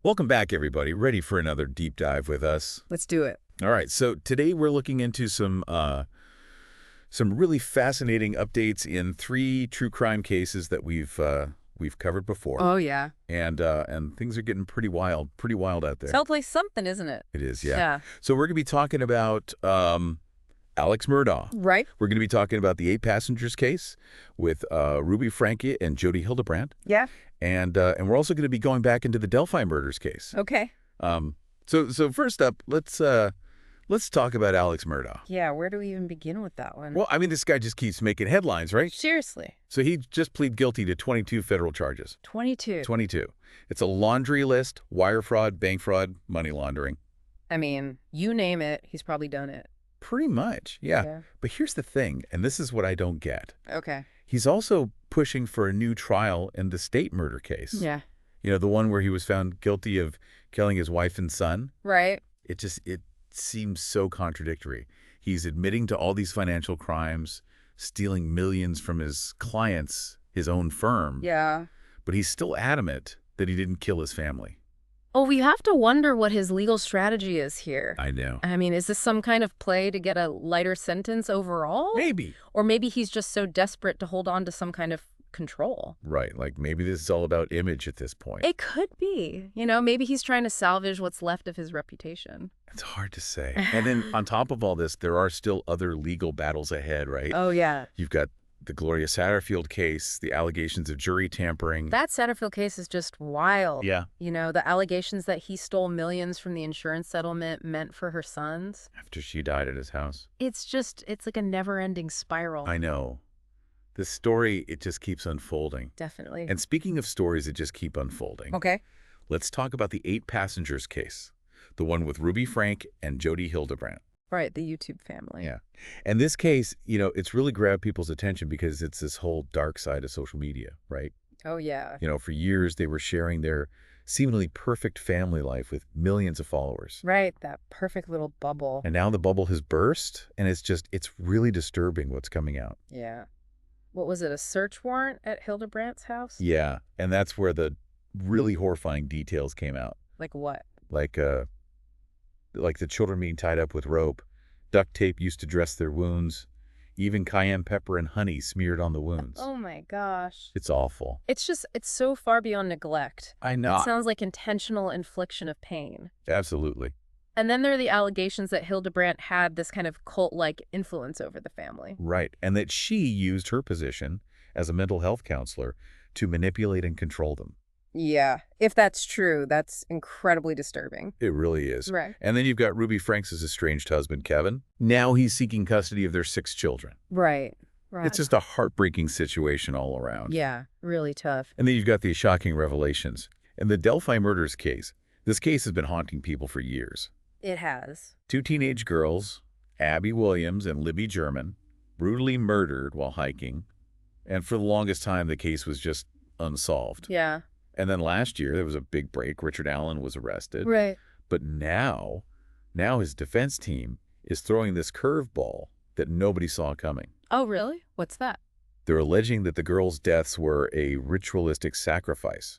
Welcome back, everybody. Ready for another deep dive with us? Let's do it. All right, so today we're looking into some really fascinating updates in three true crime cases that we've covered before, Oh, yeah. and things are getting pretty wild out there. Sounds like something, isn't it? It is, yeah. Yeah. So we're gonna be talking about Alex Murdoch. Right? We're gonna be talking about the 8 passengers case with Ruby Franke and Jody Hildebrandt, Yeah. and we're also going to be going back into the Delphi murders case. Okay. So first up, let's talk about Alex Murdoch. Yeah, where do we even begin with that one? Well, I mean, this guy just keeps making headlines, right? Seriously. So he just pleaded guilty to 22 federal charges. 22. 22. It's a laundry list: wire fraud, bank fraud, money laundering. I mean, you name it, he's probably done it. Pretty much, yeah. Yeah. But here's the thing, and this is what I don't get. Okay. He's also pushing for a new trial in the state murder case. Yeah. You know, the one where he was found guilty of killing his wife and son. Right. It seems so contradictory. He's admitting to all these financial crimes, stealing millions from his clients, his own firm. Yeah. But he's still adamant that he didn't kill his family. Oh, we have to wonder what his legal strategy is here. I know. I mean, is this some kind of play to get a lighter sentence overall? Maybe. Or maybe he's just so desperate to hold on to some kind of control. Right. Like maybe this is all about image at this point. It could be. You know, maybe he's trying to salvage what's left of his reputation. It's hard to say. And then on top of all this, there are still other legal battles ahead, right? Oh, yeah. You've got the Gloria Satterfield case, the allegations of jury tampering. That Satterfield case is just wild. Yeah. You know, the allegations that he stole millions from the insurance settlement meant for her sons. After she died at his house. It's like a never-ending spiral. I know. The story, it just keeps unfolding. Definitely. And speaking of stories that just keep unfolding, Okay. let's talk about the 8 passengers case, the one with Ruby Franke and Jody Hildebrandt. Right, the YouTube family. Yeah. And this case, you know, it's really grabbed people's attention because it's this whole dark side of social media, right? Oh, yeah. You know, for years they were sharing their seemingly perfect family life with millions of followers. Right, that perfect little bubble. And now the bubble has burst, and it's really disturbing what's coming out. Yeah. What was it, a search warrant at Hildebrandt's house? Yeah, and that's where the really horrifying details came out. Like what? Like the children being tied up with rope, duct tape used to dress their wounds, even cayenne pepper and honey smeared on the wounds. Oh, my gosh. It's awful. It's so far beyond neglect. I know. It sounds like intentional infliction of pain. Absolutely. And then there are the allegations that Hildebrandt had this kind of cult-like influence over the family. Right, and that she used her position as a mental health counselor to manipulate and control them. Yeah, if that's true, that's incredibly disturbing. It really is. Right. And then you've got Ruby Franke's estranged husband, Kevin. Now he's seeking custody of their 6 children. Right. Right. It's just a heartbreaking situation all around. Yeah, really tough. And then you've got these shocking revelations. In the Delphi murders case, this case has been haunting people for years. It has. 2 teenage girls, Abby Williams and Libby German, brutally murdered while hiking. And for the longest time, the case was just unsolved. Yeah. And then last year, there was a big break. Richard Allen was arrested. Right. But now his defense team is throwing this curveball that nobody saw coming. Oh, really? What's that? They're alleging that the girls' deaths were a ritualistic sacrifice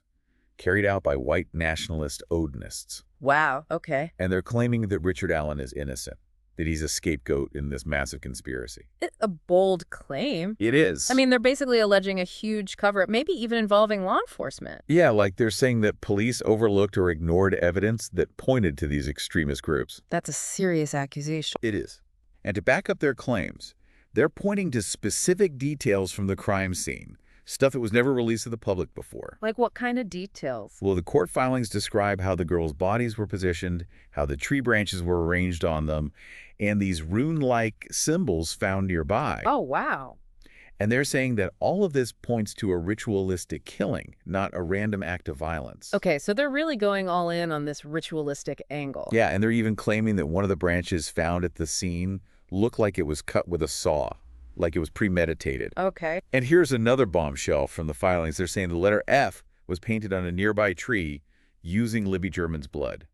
carried out by white nationalist Odinists. Wow. Okay. And they're claiming that Richard Allen is innocent, that he's a scapegoat in this massive conspiracy. It's a bold claim. It is. I mean, they're basically alleging a huge cover-up, maybe even involving law enforcement. Yeah, like they're saying that police overlooked or ignored evidence that pointed to these extremist groups. That's a serious accusation. It is. And to back up their claims, they're pointing to specific details from the crime scene, stuff that was never released to the public before. Like what kind of details? Well, the court filings describe how the girls' bodies were positioned, how the tree branches were arranged on them, and these rune-like symbols found nearby. Oh, wow. And they're saying that all of this points to a ritualistic killing, not a random act of violence. Okay, so they're really going all in on this ritualistic angle. Yeah, and they're even claiming that one of the branches found at the scene looked like it was cut with a saw, like it was premeditated. Okay. And here's another bombshell from the filings. They're saying the letter F was painted on a nearby tree using Libby German's blood.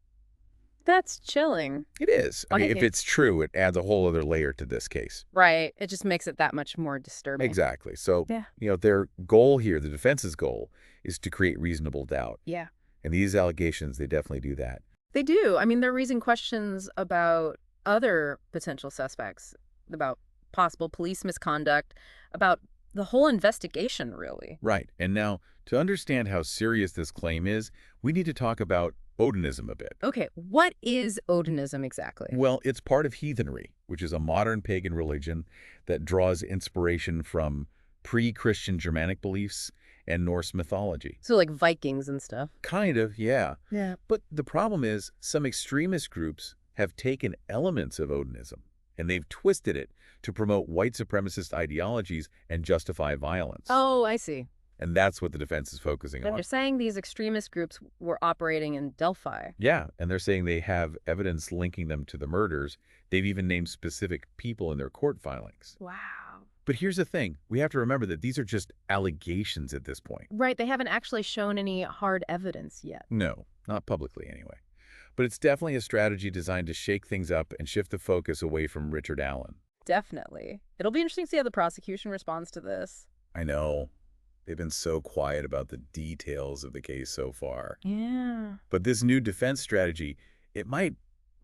That's chilling. It is. I mean, Okay. if it's true, it adds a whole other layer to this case. Right. It just makes it that much more disturbing. Exactly. So, Yeah. you know, their goal here, the defense's goal, is to create reasonable doubt. Yeah. And these allegations, they definitely do that. They do. I mean, they're raising questions about other potential suspects, about possible police misconduct, about the whole investigation, really. Right. And now, to understand how serious this claim is, we need to talk about Odinism a bit. Okay, what is Odinism exactly? Well, it's part of heathenry, which is a modern pagan religion that draws inspiration from pre-Christian Germanic beliefs and Norse mythology. So like Vikings and stuff. Kind of, yeah. Yeah. But the problem is some extremist groups have taken elements of Odinism and they've twisted it to promote white supremacist ideologies and justify violence. Oh, I see. And that's what the defense is focusing And on. they're saying these extremist groups were operating in Delphi. Yeah, and they're saying they have evidence linking them to the murders. They've even named specific people in their court filings. Wow. But here's the thing. We have to remember that these are just allegations at this point. Right, they haven't actually shown any hard evidence yet. No, not publicly anyway. But it's definitely a strategy designed to shake things up and shift the focus away from Richard Allen. Definitely. It'll be interesting to see how the prosecution responds to this. I know. They've been so quiet about the details of the case so far. Yeah. But this new defense strategy, it might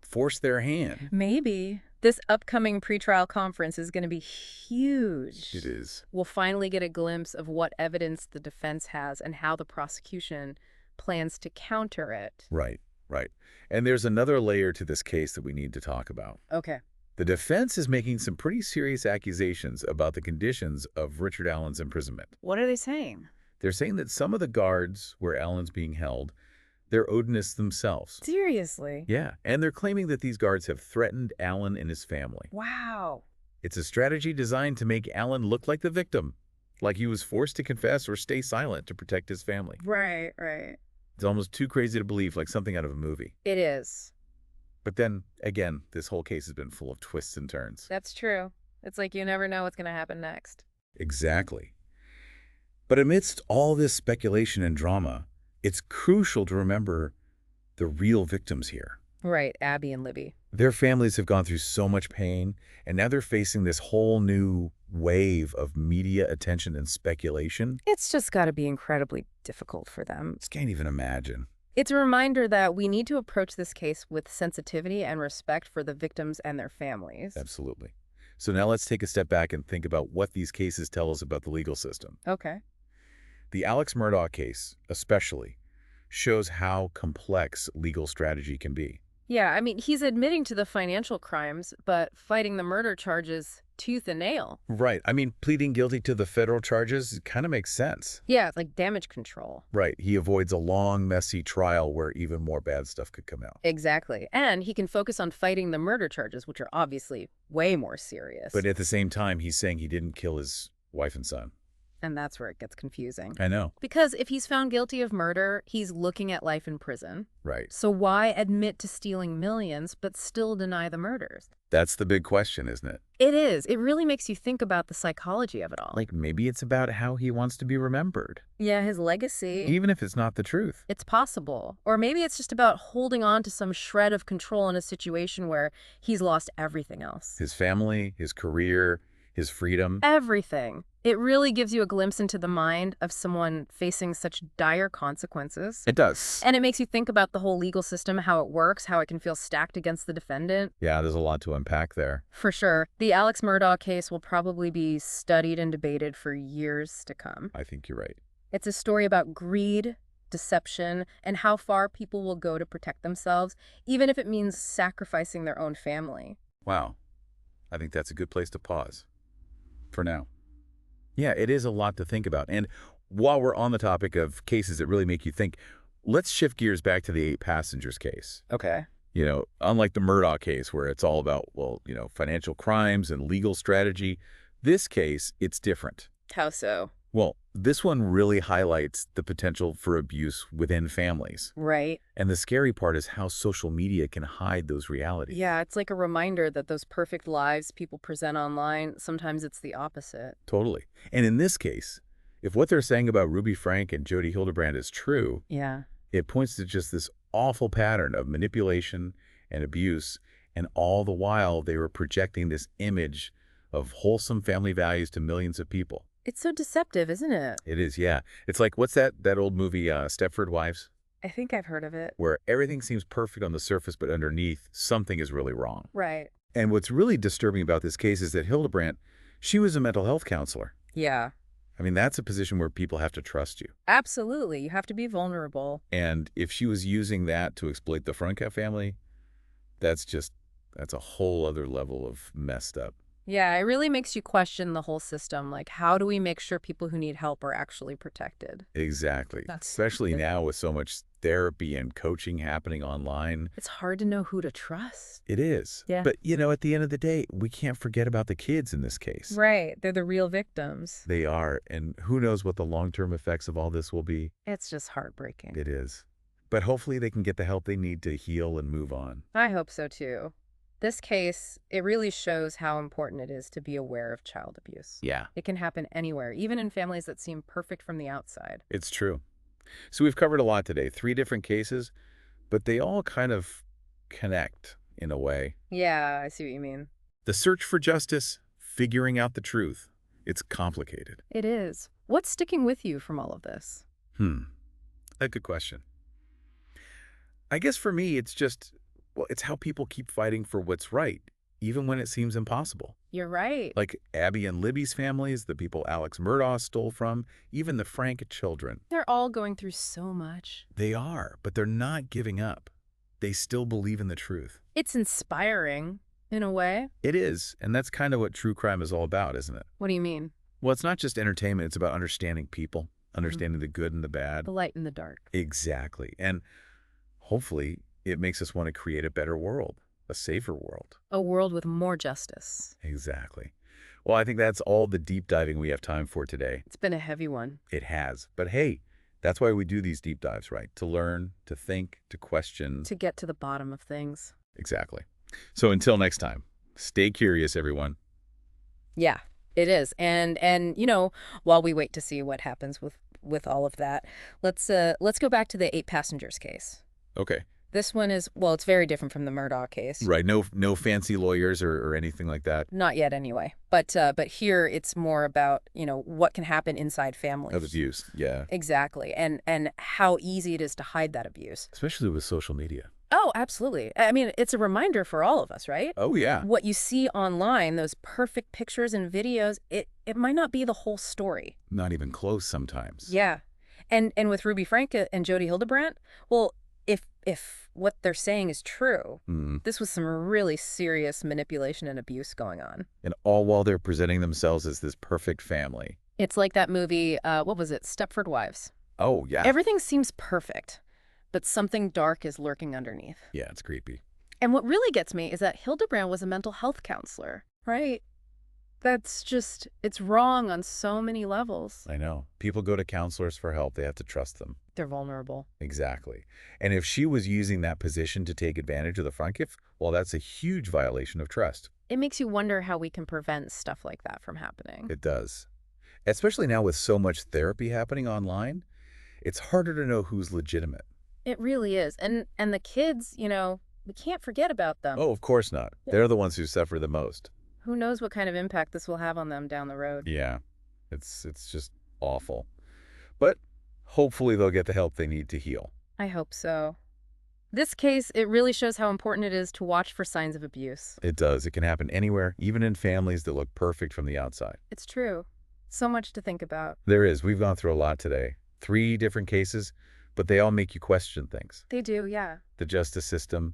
force their hand. Maybe. This upcoming pretrial conference is going to be huge. It is. We'll finally get a glimpse of what evidence the defense has and how the prosecution plans to counter it. Right, right. And there's another layer to this case that we need to talk about. Okay. The defense is making some pretty serious accusations about the conditions of Richard Allen's imprisonment. What are they saying? They're saying that some of the guards where Allen's being held, they're Odinists themselves. Seriously? Yeah, and they're claiming that these guards have threatened Allen and his family. Wow. It's a strategy designed to make Allen look like the victim, like he was forced to confess or stay silent to protect his family. Right, right. It's almost too crazy to believe, like something out of a movie. It is. But then, again, this whole case has been full of twists and turns. That's true. It's like you never know what's going to happen next. Exactly. But amidst all this speculation and drama, it's crucial to remember the real victims here. Right, Abby and Libby. Their families have gone through so much pain, and now they're facing this whole new wave of media attention and speculation. It's just got to be incredibly difficult for them. Just can't even imagine. It's a reminder that we need to approach this case with sensitivity and respect for the victims and their families. Absolutely. So now let's take a step back and think about what these cases tell us about the legal system. Okay. The Alex Murdoch case, especially, shows how complex legal strategy can be. Yeah, I mean, he's admitting to the financial crimes, but fighting the murder charges tooth and nail. Right. I mean, pleading guilty to the federal charges kind of makes sense. Yeah, it's like damage control. Right. He avoids a long, messy trial where even more bad stuff could come out. Exactly. And he can focus on fighting the murder charges, which are obviously way more serious. But at the same time, he's saying he didn't kill his wife and son. And that's where it gets confusing. I know. Because if he's found guilty of murder, he's looking at life in prison. Right. So why admit to stealing millions but still deny the murders? That's the big question, isn't it? It is. It really makes you think about the psychology of it all. Like, maybe it's about how he wants to be remembered. Yeah, his legacy. Even if it's not the truth. It's possible. Or maybe it's just about holding on to some shred of control in a situation where he's lost everything else. His family, his career, his freedom. Everything. It really gives you a glimpse into the mind of someone facing such dire consequences. It does. And it makes you think about the whole legal system, how it works, how it can feel stacked against the defendant. Yeah, there's a lot to unpack there. For sure. The Alex Murdoch case will probably be studied and debated for years to come. I think you're right. It's a story about greed, deception, and how far people will go to protect themselves, even if it means sacrificing their own family. Wow. I think that's a good place to pause. For now. Yeah, it is a lot to think about. And while we're on the topic of cases that really make you think, let's shift gears back to the 8 passengers case. Okay. You know, unlike the Murdoch case where it's all about, financial crimes and legal strategy, this case, it's different. How so? Well, this one really highlights the potential for abuse within families. Right. And the scary part is how social media can hide those realities. Yeah, it's like a reminder that those perfect lives people present online, sometimes it's the opposite. Totally. And in this case, if what they're saying about Ruby Frank and Jody Hildebrand is true, Yeah. it points to just this awful pattern of manipulation and abuse, and all the while they were projecting this image of wholesome family values to millions of people. It's so deceptive, isn't it? It is, yeah. It's like, what's that old movie, Stepford Wives? I think I've heard of it. where everything seems perfect on the surface, but underneath, something is really wrong. Right. And what's really disturbing about this case is that Hildebrandt, she was a mental health counselor. Yeah. I mean, that's a position where people have to trust you. Absolutely. You have to be vulnerable. And if she was using that to exploit the Franca family, that's a whole other level of messed up. Yeah, it really makes you question the whole system. Like, how do we make sure people who need help are actually protected? Exactly. That's Especially now with so much therapy and coaching happening online. It's hard to know who to trust. It is. Yeah. But, at the end of the day, we can't forget about the kids in this case. Right. They're the real victims. They are. And who knows what the long-term effects of all this will be. It's just heartbreaking. It is. But hopefully they can get the help they need to heal and move on. I hope so, too. This case, it really shows how important it is to be aware of child abuse. Yeah. It can happen anywhere, even in families that seem perfect from the outside. It's true. So we've covered a lot today, 3 different cases, but they all kind of connect in a way. Yeah, I see what you mean. The search for justice, figuring out the truth. It's complicated. It is. What's sticking with you from all of this? A good question. I guess for me, it's how people keep fighting for what's right, even when it seems impossible. You're right. Like Abby and Libby's families, the people Alex Murdoch stole from, even the Frank children. They're all going through so much. They are, but they're not giving up. They still believe in the truth. It's inspiring, in a way. It is, and that's kind of what true crime is all about, isn't it? What do you mean? Well, it's not just entertainment. It's about understanding people, understanding the good and the bad. The light in the dark. Exactly. And hopefully it makes us want to create a better world, a safer world. A world with more justice. Exactly. Well, I think that's all the deep diving we have time for today. It's been a heavy one. It has. But hey, that's why we do these deep dives, right? To learn, to think, to question. To get to the bottom of things. Exactly. So until next time, stay curious, everyone. Yeah, it is. And while we wait to see what happens with all of that, let's go back to the 8 passengers case. Okay. This one is, well, it's very different from the Murdoch case. Right. No fancy lawyers or anything like that. Not yet, anyway. But here it's more about, what can happen inside families. Of abuse. Yeah. Exactly. And how easy it is to hide that abuse. Especially with social media. Oh, absolutely. I mean, it's a reminder for all of us, right? Oh, yeah. What you see online, those perfect pictures and videos, it might not be the whole story. Not even close sometimes. Yeah. And with Ruby Frank and Jody Hildebrandt, well, if what they're saying is true, this was some really serious manipulation and abuse going on. And all while they're presenting themselves as this perfect family. It's like that movie, what was it, Stepford Wives. Oh, yeah. Everything seems perfect, but something dark is lurking underneath. Yeah, it's creepy. And what really gets me is that Hildebrandt was a mental health counselor, right? It's wrong on so many levels. I know. People go to counselors for help. They have to trust them. They're vulnerable. Exactly. And if she was using that position to take advantage of the Frankif, well, that's a huge violation of trust. It makes you wonder how we can prevent stuff like that from happening. It does. Especially now with so much therapy happening online, it's harder to know who's legitimate. It really is. And the kids, we can't forget about them. Oh, of course not. Yeah. They're the ones who suffer the most. Who knows what kind of impact this will have on them down the road. Yeah, it's just awful. But hopefully they'll get the help they need to heal. I hope so. This case, it really shows how important it is to watch for signs of abuse. It does. It can happen anywhere, even in families that look perfect from the outside. It's true. So much to think about. There is. We've gone through a lot today. 3 different cases, but they all make you question things. They do, yeah. The justice system,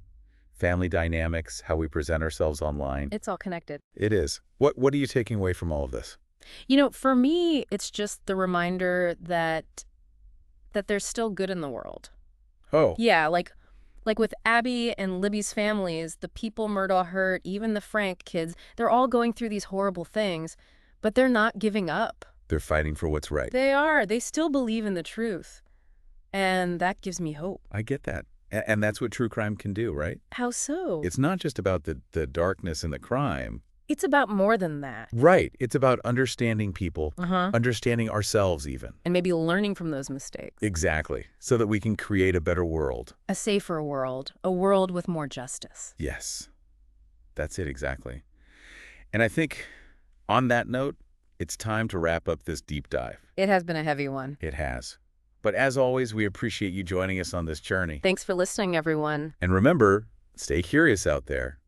family dynamics, how we present ourselves online. It's all connected. It is. What are you taking away from all of this? For me, it's just the reminder that there's still good in the world. Oh. Yeah, like with Abby and Libby's families, the people Murdoch hurt, even the Frank kids, they're all going through these horrible things, but they're not giving up. They're fighting for what's right. They are. They still believe in the truth. And that gives me hope. I get that. And that's what true crime can do, right? How so? It's not just about the darkness and the crime. It's about more than that. Right. It's about understanding people, Uh-huh. understanding ourselves even. And maybe learning from those mistakes. Exactly. So that we can create a better world. A safer world. A world with more justice. Yes. That's it, exactly. And I think on that note, it's time to wrap up this deep dive. It has been a heavy one. It has. But as always, we appreciate you joining us on this journey. Thanks for listening, everyone. And remember, stay curious out there.